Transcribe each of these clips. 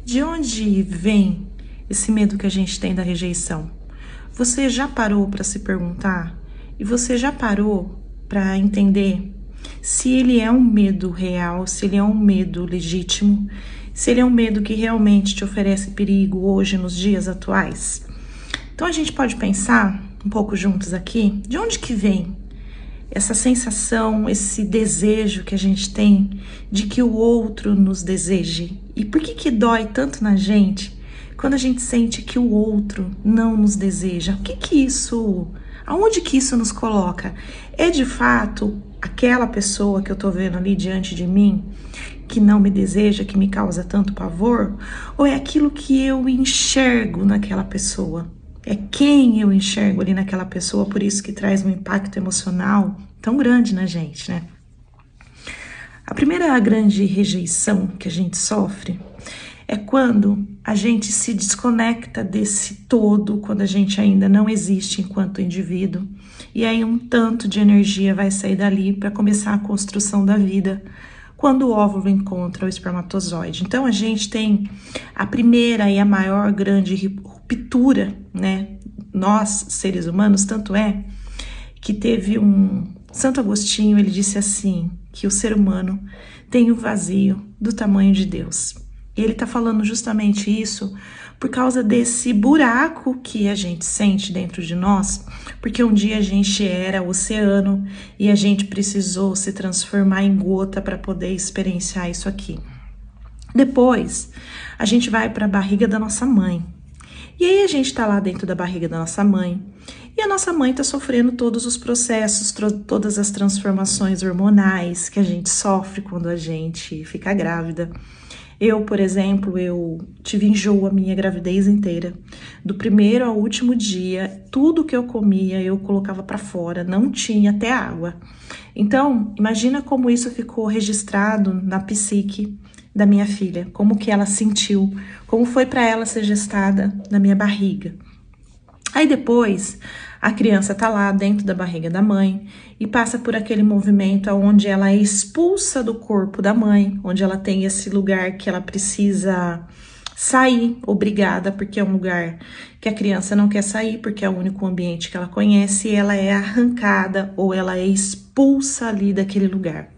De onde vem esse medo que a gente tem da rejeição? Você já parou para se perguntar? E você já parou para entender se ele é um medo real, se ele é um medo legítimo, se ele é um medo que realmente te oferece perigo hoje, nos dias atuais? Então a gente pode pensar um pouco juntos aqui, de onde que vem essa sensação, esse desejo que a gente tem de que o outro nos deseje? E por que dói tanto na gente quando a gente sente que o outro não nos deseja? O que isso, aonde que isso nos coloca? É de fato aquela pessoa que eu tô vendo ali diante de mim que não me deseja, que me causa tanto pavor? Ou é aquilo que eu enxergo naquela pessoa? É quem eu enxergo ali naquela pessoa, por isso que traz um impacto emocional tão grande na gente, né? A primeira grande rejeição que a gente sofre é quando a gente se desconecta desse todo, quando a gente ainda não existe enquanto indivíduo, e aí um tanto de energia vai sair dali para começar a construção da vida, quando o óvulo encontra o espermatozoide. Então a gente tem a primeira e a maior grande ruptura, né? Nós, seres humanos, tanto é que teve Santo Agostinho, ele disse assim, que o ser humano tem um vazio do tamanho de Deus. E ele está falando justamente isso por causa desse buraco que a gente sente dentro de nós, porque um dia a gente era oceano e a gente precisou se transformar em gota para poder experienciar isso aqui. Depois, a gente vai para a barriga da nossa mãe. E aí a gente tá lá dentro da barriga da nossa mãe, e a nossa mãe tá sofrendo todos os processos, todas as transformações hormonais que a gente sofre quando a gente fica grávida. Eu, por exemplo, eu tive enjoo a minha gravidez inteira. Do primeiro ao último dia, tudo que eu comia eu colocava para fora, não tinha até água. Então, imagina como isso ficou registrado na psique da minha filha, como que ela sentiu, como foi para ela ser gestada na minha barriga. Aí depois, a criança tá lá dentro da barriga da mãe e passa por aquele movimento onde ela é expulsa do corpo da mãe, onde ela tem esse lugar que ela precisa sair, obrigada, porque é um lugar que a criança não quer sair, porque é o único ambiente que ela conhece, e ela é arrancada ou ela é expulsa ali daquele lugar.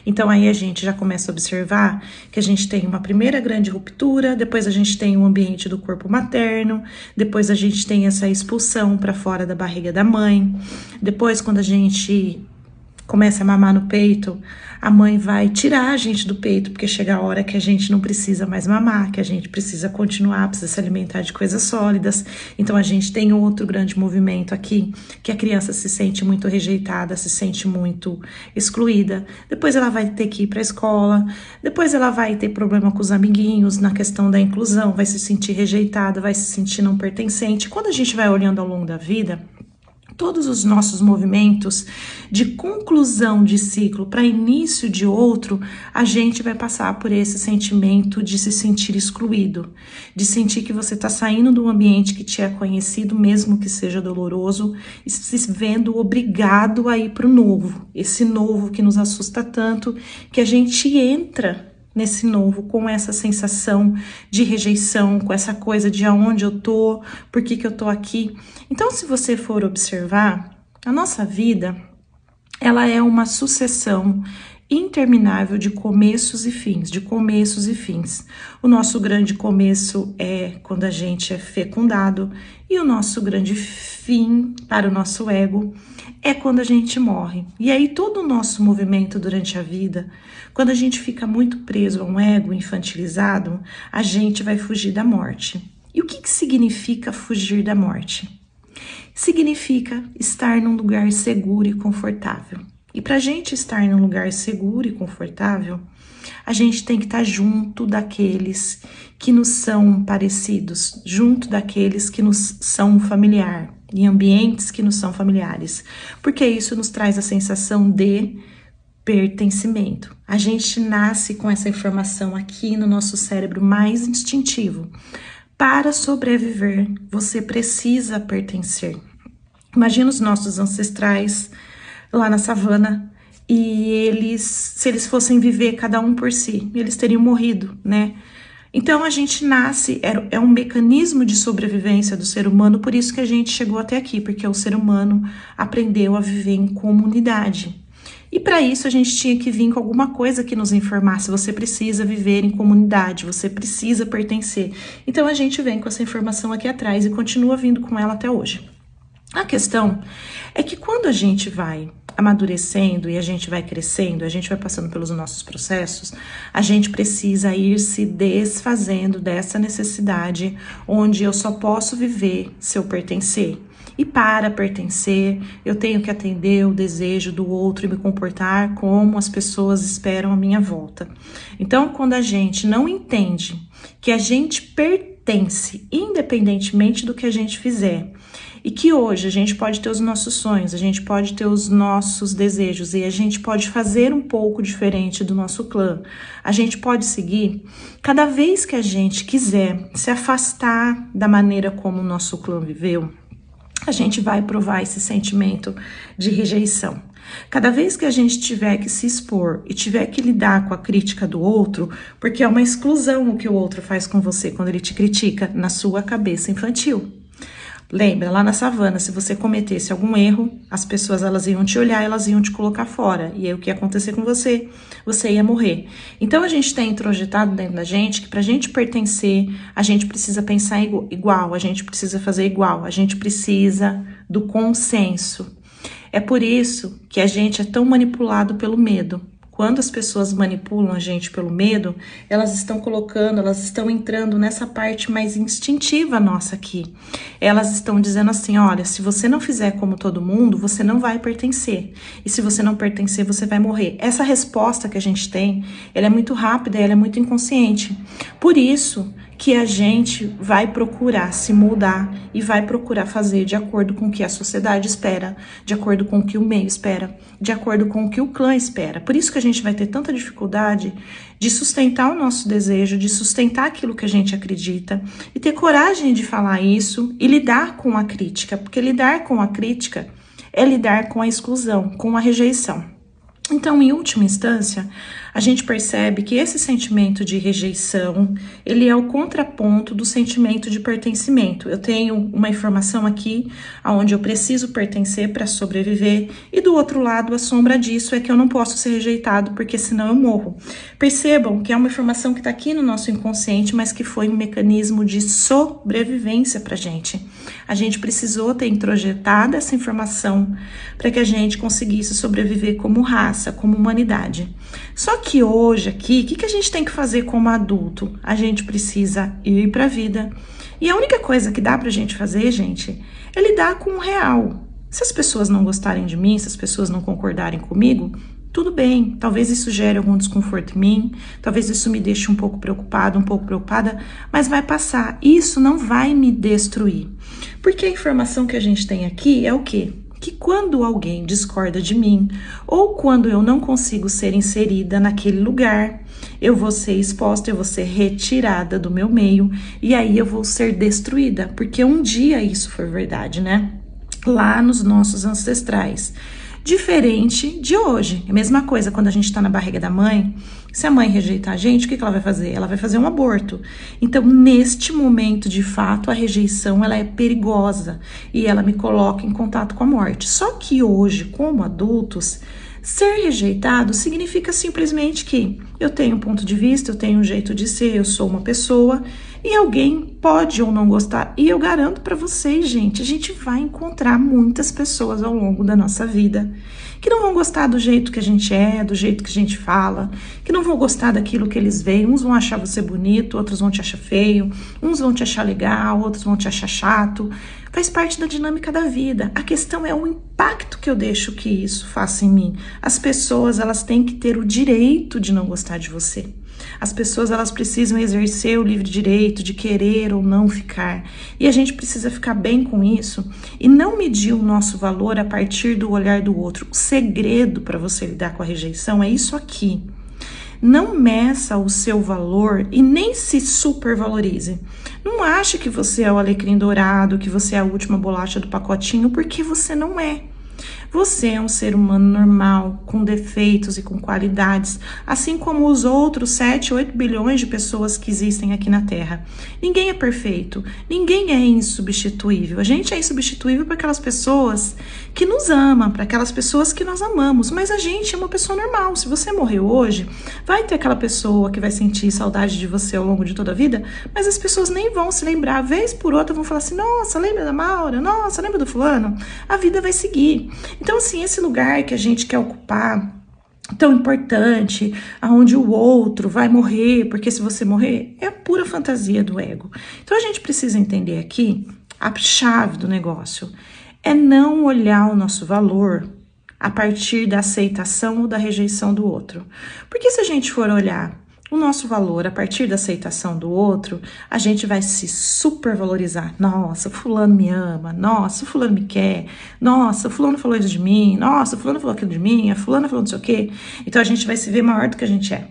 Então aí a gente já começa a observar que a gente tem uma primeira grande ruptura, depois a gente tem o ambiente do corpo materno, depois a gente tem essa expulsão para fora da barriga da mãe, depois quando a gente começa a mamar no peito, a mãe vai tirar a gente do peito, porque chega a hora que a gente não precisa mais mamar, que a gente precisa continuar, precisa se alimentar de coisas sólidas. Então a gente tem outro grande movimento aqui, que a criança se sente muito rejeitada, se sente muito excluída. Depois ela vai ter que ir para a escola, depois ela vai ter problema com os amiguinhos na questão da inclusão, vai se sentir rejeitada, vai se sentir não pertencente. Quando a gente vai olhando ao longo da vida, todos os nossos movimentos de conclusão de ciclo para início de outro, a gente vai passar por esse sentimento de se sentir excluído, de sentir que você está saindo de um ambiente que te é conhecido, mesmo que seja doloroso, e se vendo obrigado a ir para o novo, esse novo que nos assusta tanto, que a gente entra nesse novo, com essa sensação de rejeição, com essa coisa de aonde eu tô, por que eu tô aqui. Então, se você for observar, a nossa vida, ela é uma sucessão interminável de começos e fins, de começos e fins. O nosso grande começo é quando a gente é fecundado, e o nosso grande fim para o nosso ego é quando a gente morre. E aí todo o nosso movimento durante a vida, quando a gente fica muito preso a um ego infantilizado, a gente vai fugir da morte. E o que significa fugir da morte? Significa estar num lugar seguro e confortável. E para a gente estar num lugar seguro e confortável, a gente tem que estar junto daqueles que nos são parecidos, junto daqueles que nos são familiar, em ambientes que nos são familiares, porque isso nos traz a sensação de pertencimento. A gente nasce com essa informação aqui no nosso cérebro mais instintivo. Para sobreviver, você precisa pertencer. Imagina os nossos ancestrais lá na savana, e se eles fossem viver cada um por si, eles teriam morrido, né? Então a gente nasce, é um mecanismo de sobrevivência do ser humano, por isso que a gente chegou até aqui, porque o ser humano aprendeu a viver em comunidade. E para isso a gente tinha que vir com alguma coisa que nos informasse, você precisa viver em comunidade, você precisa pertencer. Então a gente vem com essa informação aqui atrás e continua vindo com ela até hoje. A questão é que quando a gente vai amadurecendo e a gente vai crescendo, a gente vai passando pelos nossos processos, a gente precisa ir se desfazendo dessa necessidade onde eu só posso viver se eu pertencer. E para pertencer, eu tenho que atender o desejo do outro e me comportar como as pessoas esperam à minha volta. Então, quando a gente não entende que a gente pertence, independentemente do que a gente fizer, e que hoje a gente pode ter os nossos sonhos, a gente pode ter os nossos desejos e a gente pode fazer um pouco diferente do nosso clã. A gente pode seguir. Cada vez que a gente quiser se afastar da maneira como o nosso clã viveu, a gente vai provar esse sentimento de rejeição. Cada vez que a gente tiver que se expor e tiver que lidar com a crítica do outro, porque é uma exclusão o que o outro faz com você quando ele te critica na sua cabeça infantil. Lembra, lá na savana, se você cometesse algum erro, as pessoas elas iam te olhar, elas iam te colocar fora. E aí o que ia acontecer com você? Você ia morrer. Então a gente tem introjetado dentro da gente que pra gente pertencer, a gente precisa pensar igual, a gente precisa fazer igual, a gente precisa do consenso. É por isso que a gente é tão manipulado pelo medo. Quando as pessoas manipulam a gente pelo medo, elas estão entrando nessa parte mais instintiva nossa aqui. Elas estão dizendo assim, olha, se você não fizer como todo mundo, você não vai pertencer. E se você não pertencer, você vai morrer. Essa resposta que a gente tem, ela é muito rápida, ela é muito inconsciente. Por isso que a gente vai procurar se moldar e vai procurar fazer de acordo com o que a sociedade espera, de acordo com o que o meio espera, de acordo com o que o clã espera. Por isso que a gente vai ter tanta dificuldade de sustentar o nosso desejo, de sustentar aquilo que a gente acredita e ter coragem de falar isso e lidar com a crítica, porque lidar com a crítica é lidar com a exclusão, com a rejeição. Então, em última instância, a gente percebe que esse sentimento de rejeição, ele é o contraponto do sentimento de pertencimento. Eu tenho uma informação aqui onde eu preciso pertencer para sobreviver e do outro lado a sombra disso é que eu não posso ser rejeitado porque senão eu morro. Percebam que é uma informação que está aqui no nosso inconsciente, mas que foi um mecanismo de sobrevivência para a gente. A gente precisou ter introjetado essa informação para que a gente conseguisse sobreviver como raça, como humanidade. Só que hoje aqui, o que a gente tem que fazer como adulto? A gente precisa ir para a vida. E a única coisa que dá pra gente fazer, gente, é lidar com o real. Se as pessoas não gostarem de mim, se as pessoas não concordarem comigo, tudo bem. Talvez isso gere algum desconforto em mim, talvez isso me deixe um pouco preocupado, um pouco preocupada, mas vai passar. Isso não vai me destruir. Porque a informação que a gente tem aqui é o quê? Que quando alguém discorda de mim, ou quando eu não consigo ser inserida naquele lugar, eu vou ser exposta, eu vou ser retirada do meu meio, e aí eu vou ser destruída, porque um dia isso foi verdade, né? Lá nos nossos ancestrais. Diferente de hoje. É a mesma coisa quando a gente tá na barriga da mãe. Se a mãe rejeitar a gente, o que ela vai fazer? Ela vai fazer um aborto. Então, neste momento, de fato, a rejeição ela é perigosa e ela me coloca em contato com a morte. Só que hoje, como adultos, ser rejeitado significa simplesmente que eu tenho um ponto de vista, eu tenho um jeito de ser, eu sou uma pessoa e alguém pode ou não gostar. E eu garanto para vocês, gente, a gente vai encontrar muitas pessoas ao longo da nossa vida que não vão gostar do jeito que a gente é, do jeito que a gente fala, que não vão gostar daquilo que eles veem. Uns vão achar você bonito, outros vão te achar feio, uns vão te achar legal, outros vão te achar chato. Faz parte da dinâmica da vida. A questão é o impacto que eu deixo que isso faça em mim. As pessoas, elas têm que ter o direito de não gostar de você. As pessoas, elas precisam exercer o livre direito de querer ou não ficar. E a gente precisa ficar bem com isso e não medir o nosso valor a partir do olhar do outro. O segredo para você lidar com a rejeição é isso aqui. Não meça o seu valor e nem se supervalorize. Não ache que você é o alecrim dourado, que você é a última bolacha do pacotinho, porque você não é. Você é um ser humano normal, com defeitos e com qualidades, assim como os outros 7, 8 bilhões de pessoas que existem aqui na Terra. Ninguém é perfeito, ninguém é insubstituível. A gente é insubstituível para aquelas pessoas que nos amam, para aquelas pessoas que nós amamos, mas a gente é uma pessoa normal. Se você morreu hoje, vai ter aquela pessoa que vai sentir saudade de você ao longo de toda a vida, mas as pessoas nem vão se lembrar, vez por outra vão falar assim, nossa, lembra da Maura? Nossa, lembra do fulano? A vida vai seguir. Então, assim, esse lugar que a gente quer ocupar, tão importante, aonde o outro vai morrer, porque se você morrer, é a pura fantasia do ego. Então, a gente precisa entender aqui, a chave do negócio é não olhar o nosso valor a partir da aceitação ou da rejeição do outro. Porque se a gente for olhar o nosso valor a partir da aceitação do outro, a gente vai se supervalorizar. Nossa, fulano me ama, nossa, fulano me quer, nossa, fulano falou isso de mim, nossa, fulano falou aquilo de mim, a fulana falou não sei o quê. Então a gente vai se ver maior do que a gente é.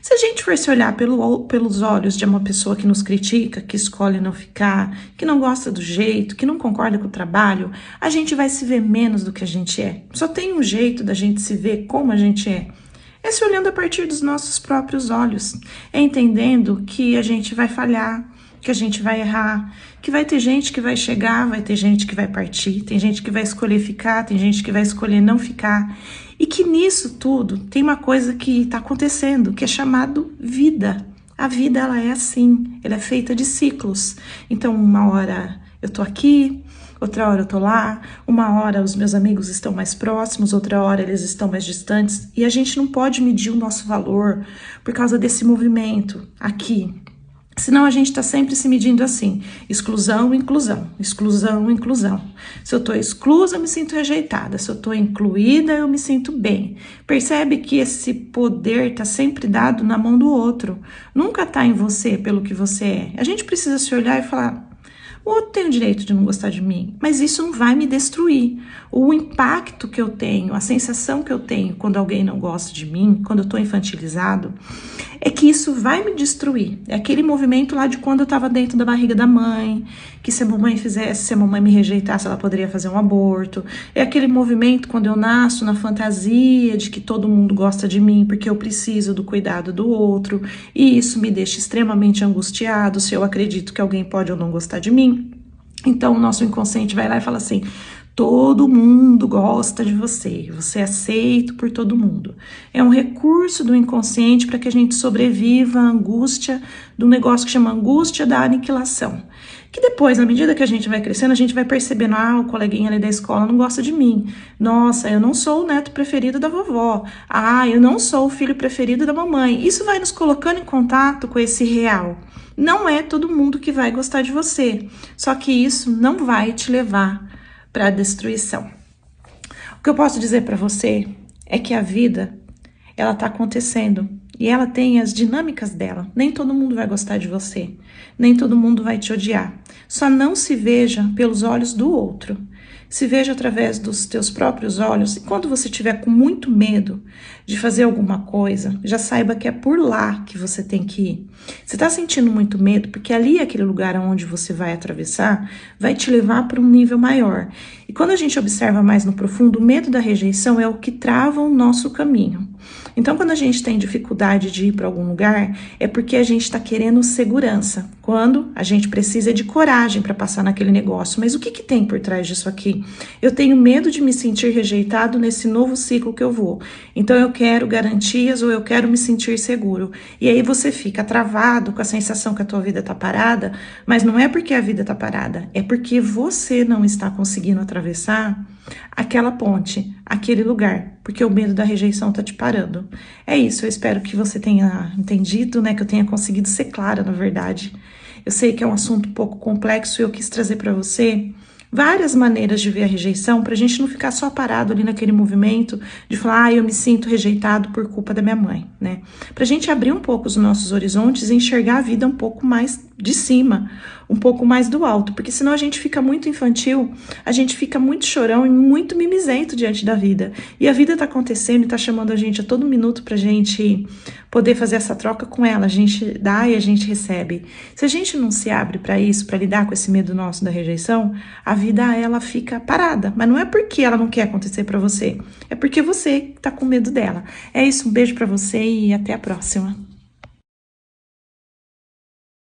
Se a gente for se olhar pelos olhos de uma pessoa que nos critica, que escolhe não ficar, que não gosta do jeito, que não concorda com o trabalho, a gente vai se ver menos do que a gente é. Só tem um jeito da gente se ver como a gente é. É se olhando a partir dos nossos próprios olhos, é entendendo que a gente vai falhar, que a gente vai errar, que vai ter gente que vai chegar, vai ter gente que vai partir, tem gente que vai escolher ficar, tem gente que vai escolher não ficar, e que nisso tudo tem uma coisa que está acontecendo, que é chamado vida. A vida, ela é assim, ela é feita de ciclos. Então, uma hora eu tô aqui, outra hora eu tô lá, uma hora os meus amigos estão mais próximos, outra hora eles estão mais distantes, e a gente não pode medir o nosso valor por causa desse movimento aqui. Senão a gente está sempre se medindo assim, exclusão, inclusão, exclusão, inclusão. Se eu estou exclusa, eu me sinto rejeitada. Se eu estou incluída, eu me sinto bem. Percebe que esse poder está sempre dado na mão do outro. Nunca está em você pelo que você é. A gente precisa se olhar e falar, o outro tem o direito de não gostar de mim, mas isso não vai me destruir. O impacto que eu tenho, a sensação que eu tenho quando alguém não gosta de mim, quando eu estou infantilizado, é que isso vai me destruir. É aquele movimento lá de quando eu estava dentro da barriga da mãe, que se a mamãe fizesse, se a mamãe me rejeitasse, ela poderia fazer um aborto. É aquele movimento quando eu nasço na fantasia de que todo mundo gosta de mim porque eu preciso do cuidado do outro, e isso me deixa extremamente angustiado se eu acredito que alguém pode ou não gostar de mim. Então o nosso inconsciente vai lá e fala assim, todo mundo gosta de você, você é aceito por todo mundo. É um recurso do inconsciente para que a gente sobreviva à angústia do negócio que chama angústia da aniquilação. Que depois, na medida que a gente vai crescendo, a gente vai percebendo, o coleguinha ali da escola não gosta de mim. Nossa, eu não sou o neto preferido da vovó. Eu não sou o filho preferido da mamãe. Isso vai nos colocando em contato com esse real. Não é todo mundo que vai gostar de você. Só que isso não vai te levar para a destruição. O que eu posso dizer para você é que a vida, ela está acontecendo e ela tem as dinâmicas dela. Nem todo mundo vai gostar de você, nem todo mundo vai te odiar. Só não se veja pelos olhos do outro. Se veja através dos teus próprios olhos, e quando você estiver com muito medo de fazer alguma coisa, já saiba que é por lá que você tem que ir. Você está sentindo muito medo, porque ali é aquele lugar onde você vai atravessar, vai te levar para um nível maior. E quando a gente observa mais no profundo, o medo da rejeição é o que trava o nosso caminho. Então, quando a gente tem dificuldade de ir para algum lugar, é porque a gente está querendo segurança. Quando a gente precisa de coragem para passar naquele negócio. Mas o que tem por trás disso aqui? Eu tenho medo de me sentir rejeitado nesse novo ciclo que eu vou. Então, eu quero garantias ou eu quero me sentir seguro. E aí você fica travado com a sensação que a tua vida está parada, mas não é porque a vida está parada, é porque você não está conseguindo atravessar aquela ponte, aquele lugar, porque o medo da rejeição tá te parando. É isso, eu espero que você tenha entendido, né, que eu tenha conseguido ser clara, na verdade. Eu sei que é um assunto um pouco complexo e eu quis trazer para você várias maneiras de ver a rejeição, pra gente não ficar só parado ali naquele movimento de falar, eu me sinto rejeitado por culpa da minha mãe, né? Pra gente abrir um pouco os nossos horizontes e enxergar a vida um pouco mais de cima, um pouco mais do alto, porque senão a gente fica muito infantil, a gente fica muito chorão e muito mimizento diante da vida. E a vida tá acontecendo e tá chamando a gente a todo minuto pra gente poder fazer essa troca com ela. A gente dá e a gente recebe. Se a gente não se abre para isso, para lidar com esse medo nosso da rejeição, a vida ela fica parada. Mas não é porque ela não quer acontecer para você, é porque você tá com medo dela. É isso, um beijo para você e até a próxima.